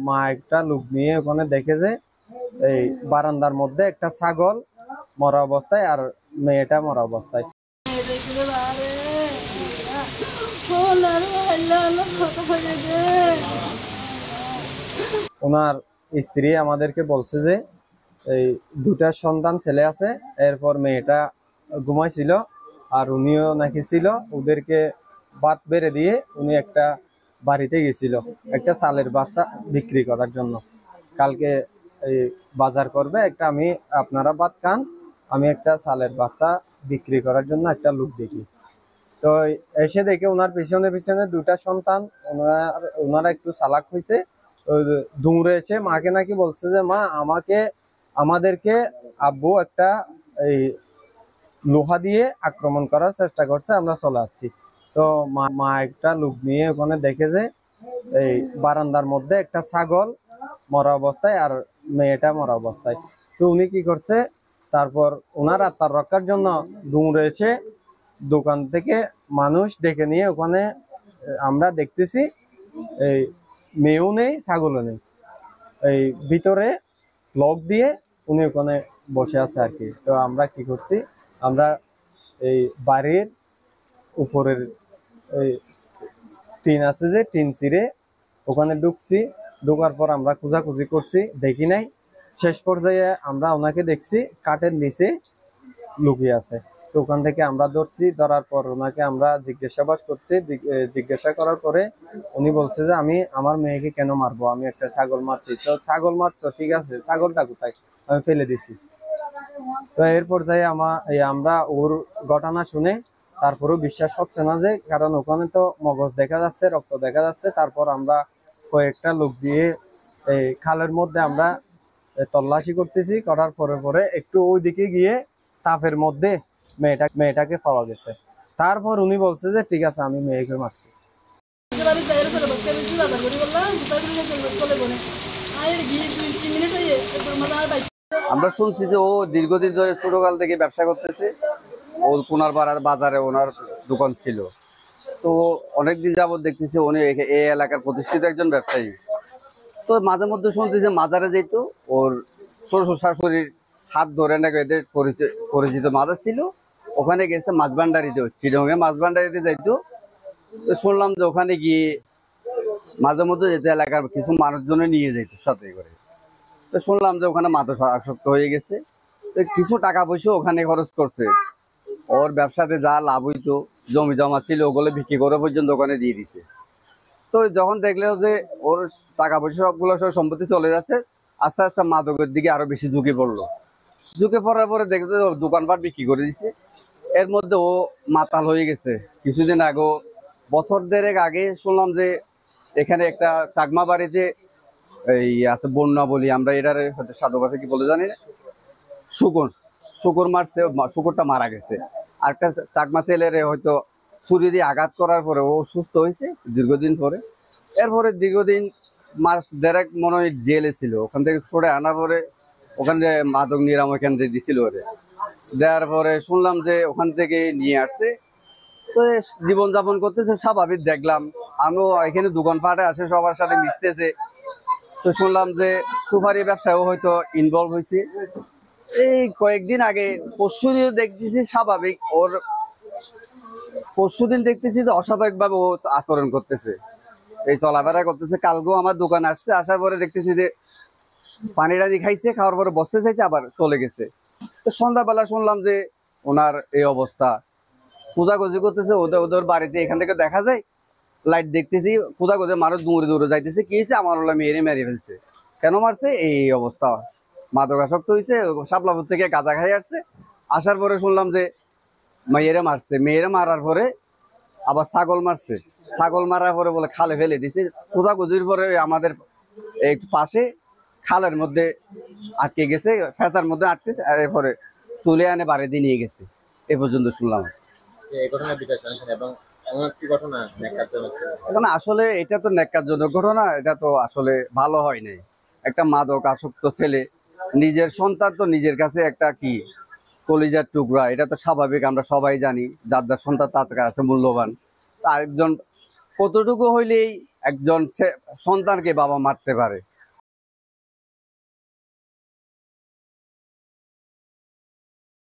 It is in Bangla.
মা একটা লোক নিয়ে ওখানে দেখে যে এই বারান্দার মধ্যে একটা ছাগল মরা অবস্থায় আর মেয়েটা মরা অবস্থায়। ওনার স্ত্রী আমাদেরকে বলছে যে এই দুটা সন্তান ছেলে আছে, এরপর মেয়েটা ঘুমাইছিল আর উনিও নাকি ছিল। ওদেরকে ভাত বেড়ে দিয়ে উনি একটা বাড়িতে গেছিল একটা চালের বস্তা বিক্রি করার জন্য। কালকে এই বাজার করবে একটা, আমি আপনারা ভাত খান, আমি একটা চালের বস্তা বিক্রি করার জন্য একটা লোক দেখি। তো এসে দেখে ওনার পিছনে পিছনে দুটা সন্তান, ওনারা একটু চালাক হয়েছে, দৌড়ে এসে মাকে নাকি বলছে যে মা আমাদেরকে আব্বু একটা এই লোহা দিয়ে আক্রমণ করার চেষ্টা করছে, আমরা চলে যাচ্ছি। তো মা একটা লোক নিয়ে ওখানে দেখে যে এই বারান্দার মধ্যে একটা ছাগল মরা অবস্থায় আর মেয়েটা মরা অবস্থায়। তো উনি কি করছে, তারপর ওনার আত্মার রক্ষার জন্য দৌড়ে এসে দোকান থেকে মানুষ ডেকে নিয়ে ওখানে আমরা দেখতেছি এই মেয়েও নেই ছাগলও নেই, এই ভিতরে লক দিয়ে উনি ওখানে বসে আছে আর কি। তো আমরা কি করছি, আমরা এই বাড়ির উপরের এই টিন আছে যে টিন চিরে ওখানে ঢুকছি। ঢোকার পর আমরা খোঁজাখুঁজি করছি, দেখি নাই। শেষ পর্যায়ে আমরা ওনাকে দেখছি কাঠের নিচে লুকিয়ে আছে। তো ওখান থেকে আমরা ধরছি, ধরার পর ওনাকে আমরা জিজ্ঞাসাবাদ করছি। জিজ্ঞাসা করার পরে উনি বলছে যে আমি আমার মেয়েকে কেন মারবো, আমি একটা ছাগল মারছি। তো ছাগল মারছো ঠিক আছে, ছাগলটা কোথায়, আমি ফেলে দিছি। তো এর পর্যায়ে আমরা ওর ঘটনা শুনে তারপরেও বিশ্বাস হচ্ছে না যে, কারণ ওখানে তো মগজ দেখা যাচ্ছে, রক্ত দেখা যাচ্ছে। তারপর আমরা কয়েকটা লোক দিয়ে এই খালের মধ্যে আমরা তল্লাশি করতেছি, করার পরে পরে একটু ওইদিকে গিয়ে তাপের মধ্যে মেয়েটাকে পাওয়া গেছে। তারপর উনি বলছে যে ঠিক আছে আমি মেয়েকে মারছি। আমরা শুনছি যে ও দীর্ঘদিন ধরে ছোটকাল থেকে ব্যবসা করতেছে। ও কোনার বাজারে ওনার দোকান ছিল। তো অনেকদিন যাবত দেখতেছি উনি এই এলাকার প্রতিষ্ঠিত একজন ব্যবসায়ী। তো মাঝে মধ্যে শুনতেছি মাজারে যেত, ওর শ্বশুর শাশুড়ির হাত ধরে নাকি এদের পরিচিত মাজার ছিল, ওখানে গেছে মাছ ভান্ডারিতে, চিরঙ্গে মাছ ভান্ডারিতে যাইতো। তো শুনলাম যে ওখানে গিয়ে মাঝে মধ্যে যেতে এলাকার কিছু মানুষজনে নিয়ে যেত সাথে করে। তো শুনলাম যে ওখানে মাদক আসক্ত হয়ে গেছে। তো কিছু টাকা পয়সা ওখানে খরচ করছে, ওর ব্যবসাতে যা লাভ হইতো, জমি জমা ছিল ওগুলো বিক্রি করে পর্যন্ত ওখানে দিয়ে দিছে। তো যখন দেখলো যে ওর টাকা পয়সা সবগুলো সব সম্পত্তি চলে যাচ্ছে, আস্তে আস্তে মাদকের দিকে আরো বেশি ঝুঁকে পড়লো। ঝুঁকে পড়ার পরে দেখলো দোকানপাট বিক্রি করে দিছে। এর মধ্যে ও মাতাল হয়ে গেছে। কিছুদিন আগে, বছর দেড়েক আগে শুনলাম যে এখানে একটা চাকমা বাড়িতে এই আছে বন্যা বলি আমরা, এটার হয়তো সাধু ভাষা কি বলে জানি না, শুকর মারছে, শুকরটা মারা গেছে। আর একটা চাকমা ছেলের হয়তো ছুরি দিয়ে আঘাত করার পরে ও সুস্থ হয়েছে দীর্ঘদিন পরে। এরপরে দীর্ঘদিন মাস দেড়েক মনে হয় জেলে ছিল। ওখান থেকে ছড়ে আনার পরে ওখানে মাদক নিরাময় কেন্দ্রে দিছিল ওরে। দেওয়ার পরে শুনলাম যে ওখান থেকে নিয়ে আসছে। তো জীবনযাপন করতেছে স্বাভাবিক দেখলাম। আমিও এখানে দোকানপাটে আসে, সবার সাথে মিশতেছে। তো শুনলাম যে সুপারি ব্যবসায়ও হয়তো ইনভলভ হয়েছে। এই কয়েকদিন আগে পরশুদিন দেখতেছি স্বাভাবিক, ওর পরশুদিন দেখতেছি যে অস্বাভাবিক ভাবে ও আচরণ করতেছে, এই চলাফেরা করতেছে। কালকেও আমার দোকান আসছে, আসার পরে দেখতেছি যে পানি টানি খাইছে, খাওয়ার পরে বসতে চাইছে, আবার চলে গেছে। তো সন্ধ্যাবেলা শুনলাম যে ওনার এই অবস্থা। খোঁজাখুঁজি করতেছে ওদের বাড়িতে, এখান থেকে দেখা যায় লাইট দেখতেছি, খোঁজাখুঁজি মানুষ দৌড়ে দৌড়ে যাইতেছে। কি হয়েছে, আমার ওলা মেয়েরে মেরে ফেলছে। কেন মারছে, এই অবস্থা, মাদকাসক্ত হয়েছে, শাপলাপুর থেকে গাঁজা খাই আসছে। আসার পরে শুনলাম যে মেয়েরে মারছে। মেয়েরে মারার পরে আবার ছাগল মারছে। ছাগল মারার পরে বলে খালে ফেলে দিছে। খোঁজাখুঁজির পরে আমাদের এই পাশে খালের মধ্যে আটকে গেছে, ফেতার মধ্যে আটকেছে। এরপরে তুলে আনে বাড়িতে নিয়ে গেছে। এ পর্যন্ত শুনলাম। এখন আসলে এটা তো ন্যাক্কারজনক ঘটনা, এটা তো আসলে ভালো হয় নাই। একটা মাদক আসক্ত ছেলে, নিজের সন্তান তো নিজের কাছে একটা কি কলিজার টুকরা, এটা তো স্বাভাবিক। আমরা সবাই জানি যার যার সন্তান তার কাছে মূল্যবান। তা একজন কতটুকু হইলেই একজন সন্তানকে বাবা মারতে পারে।